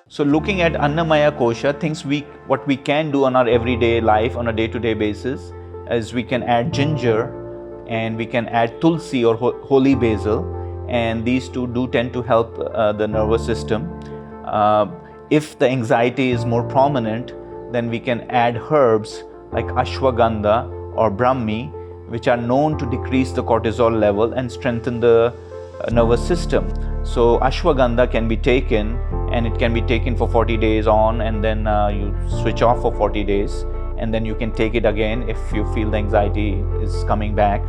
So looking at Annamaya Kosha, what we can do on our everyday life on a day-to-day basis is we can add ginger and we can add tulsi or holy basil, and these two do tend to help the nervous system. If the anxiety is more prominent, then we can add herbs like ashwagandha or brahmi, which are known to decrease the cortisol level and strengthen the nervous system. So ashwagandha can be taken, and it can be taken for 40 days on, and then you switch off for 40 days, and then you can take it again if you feel the anxiety is coming back.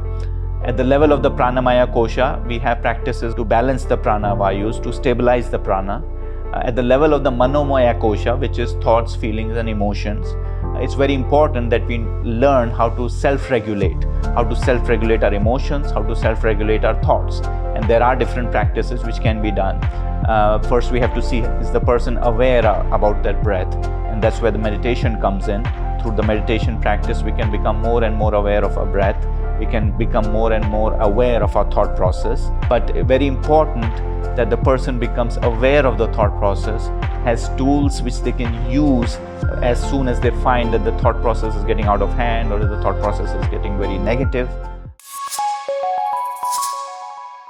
At the level of the Pranamaya Kosha, we have practices to balance the prana vayus, to stabilize the prana. At the level of the Manomaya Kosha, which is thoughts, feelings and emotions, it's very important that we learn how to self-regulate our emotions, how to self-regulate our thoughts. And there are different practices which can be done. First, we have to see, is the person aware about their breath? And that's where the meditation comes in. Through the meditation practice, we can become more and more aware of our breath. We can become more and more aware of our thought process. But very important that the person becomes aware of the thought process, has tools which they can use as soon as they find that the thought process is getting out of hand or the thought process is getting very negative.